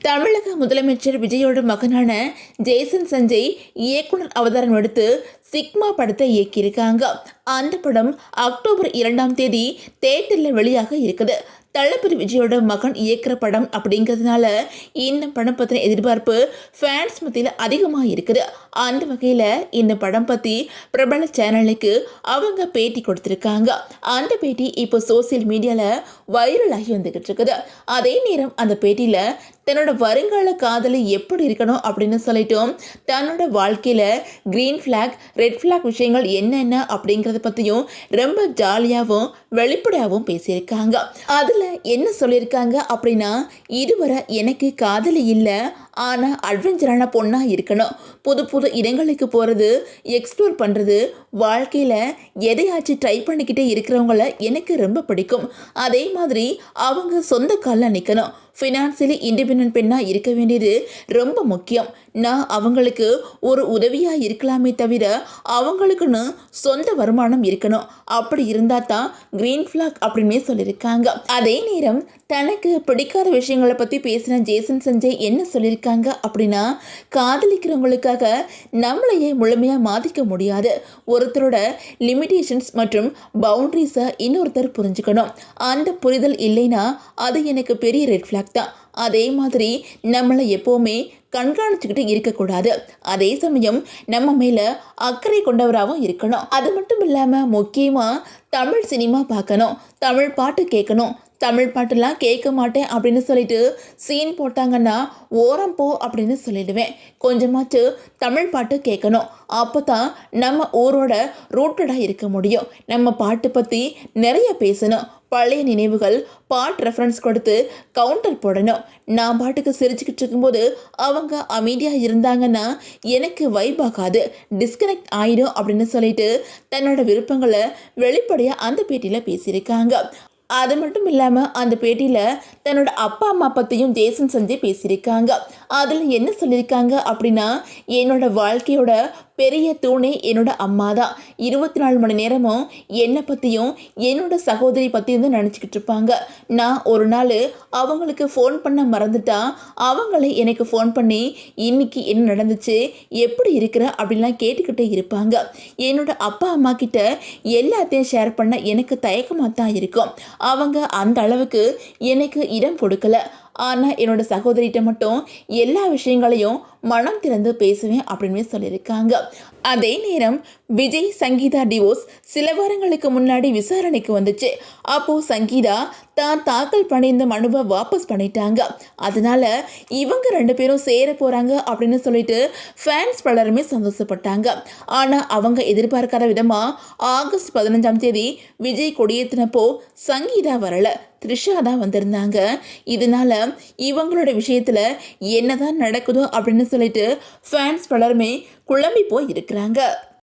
தமிழக முதலமைச்சர் விஜயோட மகனான ஜேசன் சஞ்சய் இயக்குனர் அவதாரம் எடுத்து சிக்மா படத்தை இயக்கியிருக்காங்க. அந்த படம் அக்டோபர் 2ஆம் தேதி தியேட்டரில் வெளியாக இருக்குது. தளபதி விஜயோட மகன் இயக்கிற படம் அப்படிங்கிறதுனால இந்த படம் பற்றின எதிர்பார்ப்பு ஃபேன்ஸ் மத்தியில் அதிகமாக இருக்குது. அந்த வகையில் இந்த படம் பற்றி பிரபல சேனலுக்கு அவங்க பேட்டி கொடுத்துருக்காங்க. அந்த பேட்டி இப்போ சோசியல் மீடியாவில் வைரலாகி வந்துக்கிட்டு இருக்குது. அதே நேரம் அந்த பேட்டியில் தன்னோட வருங்கால காதலி எப்படி இருக்கணும் அப்படின்னு சொல்லிட்டும், தன்னோட வாழ்க்கையில் க்ரீன் ஃப்ளாக் ரெட் ஃப்ளாக் விஷயங்கள் என்னென்ன அப்படிங்கிறத பற்றியும் ரொம்ப ஜாலியாகவும் வெளிப்படையாகவும் பேசியிருக்காங்க. அதில் என்ன சொல்லியிருக்காங்க அப்படின்னா, இதுவரை எனக்கு காதலி இல்லை, ஆனால் அட்வென்ச்சரான பொண்ணாக இருக்கணும். புது புது இடங்களுக்கு போகிறது, எக்ஸ்ப்ளோர் பண்ணுறது, வாழ்க்கையில் எதையாச்சும் ட்ரை பண்ணிக்கிட்டே இருக்கிறவங்கள எனக்கு ரொம்ப பிடிக்கும். அதே மாதிரி அவங்க சொந்த காலில் நிற்கணும். ஃபினான்சியலி இண்டிபெண்ட் பெண்ணாக இருக்க வேண்டியது ரொம்ப முக்கியம். நான் அவங்களுக்கு ஒரு உதவியாக இருக்கலாமே தவிர அவங்களுக்குன்னு சொந்த வருமானம் இருக்கணும். அப்படி இருந்தால் தான் க்ரீன் ஃப்ளாக் அப்படின்னே சொல்லியிருக்காங்க. அதே நேரம் தனக்கு பிடிக்காத விஷயங்களை பற்றி பேசின ஜேசன் சஞ்சய் என்ன சொல்லியிருக்காங்க அப்படின்னா, காதலிக்கிறவங்களுக்காக நம்மளையே முழுமையாக மாற்றிக்க முடியாது. ஒருத்தரோட லிமிட்டேஷன்ஸ் மற்றும் பவுண்ட்ரிஸை இன்னொருத்தர் புரிஞ்சுக்கணும். அந்த புரிதல் இல்லைன்னா அது எனக்கு பெரிய ரெட் ஃப்ளாக் தான். அதே மாதிரி நம்மளை எப்போவுமே கண்காணிச்சுக்கிட்டு இருக்கக்கூடாது. அதே சமயம் நம்ம மேலே அக்கறை கொண்டவராகவும் இருக்கணும். அது மட்டும் இல்லாமல் முக்கியமாக தமிழ் சினிமா பார்க்கணும், தமிழ் பாட்டு கேட்கணும். தமிழ் பாட்டெல்லாம் கேட்க மாட்டேன் அப்படின்னு சொல்லிட்டு சீன் போட்டாங்கன்னா ஓரம் போ அப்படின்னு சொல்லிடுவேன். கொஞ்சமாச்சு தமிழ் பாட்டு கேட்கணும். அப்போ தான் நம்ம ஊரோட ரூட்டடாக இருக்க முடியும். நம்ம பாட்டு பற்றி நிறைய பேசணும். பழைய நினைவுகள், பாட் ரெஃபரன்ஸ் கொடுத்து கவுண்டர் போடணும். நான் பாட்டுக்கு சிரிச்சுக்கிட்டு இருக்கும்போது அவங்க அமைதியாக இருந்தாங்கன்னா எனக்கு வைப் ஆகாது, டிஸ்கனெக்ட் ஆகிடும் அப்படின்னு சொல்லிட்டு தன்னோட விருப்பங்களை வெளிப்படையாக அந்த பேட்டியில் பேசியிருக்காங்க. அது மட்டும் இல்லாமல் அந்த பேட்டியில் தன்னோட அப்பா அம்மா பற்றியும் ஜேசன் சஞ்சய் பேசியிருக்காங்க. அதில் என்ன சொல்லியிருக்காங்க அப்படின்னா, என்னோட வாழ்க்கையோட பெரிய தூணே என்னோட அம்மா தான். 24 மணி நேரமும் என்னை பற்றியும் என்னோட சகோதரி பற்றியும் தான் நினச்சிக்கிட்டு இருப்பாங்க. நான் ஒரு நாள் அவங்களுக்கு ஃபோன் பண்ண மறந்துட்டா அவங்களே எனக்கு ஃபோன் பண்ணி இன்னைக்கு என்ன நடந்துச்சு, எப்படி இருக்கிற அப்படின்லாம் கேட்டுக்கிட்டே இருப்பாங்க. என்னோட அப்பா அம்மா கிட்ட எல்லாத்தையும் ஷேர் பண்ண எனக்கு தயக்கமாக தான் இருக்கும். அவங்க அந்த அளவுக்கு எனக்கு இடம் கொடுக்கல. ஆனால் என்னோட சகோதரிகிட்ட மட்டும் எல்லா விஷயங்களையும் மனம் திறந்து பேசுவேன் அப்படின்னு சொல்லியிருக்காங்க. அதே நேரம் விஜய் சங்கீதா டிவோர்ஸ் சில வாரங்களுக்கு முன்னாடி விசாரணைக்கு வந்துச்சு. அப்போது சங்கீதா தான் தாக்கல் பண்ணியிருந்த மனுவை வாபஸ் பண்ணிட்டாங்க. அதனால இவங்க 2 பேரும் சேர போகிறாங்க அப்படின்னு சொல்லிட்டு ஃபேன்ஸ் பலருமே சந்தோஷப்பட்டாங்க. ஆனால் அவங்க எதிர்பார்க்காத விதமாக ஆகஸ்ட் 15ஆம் தேதி விஜய் கொடியேற்றினப்போ சங்கீதா வரலை, த்ரிஷா தான் வந்திருந்தாங்க. இதனால இவங்களோட விஷயத்தில் என்னதான் நடக்குதோ அப்படின்னு சொல்லிட்டு ஃபேன்ஸ் பலருமே குழம்பி போய் இருக்கிறாங்க.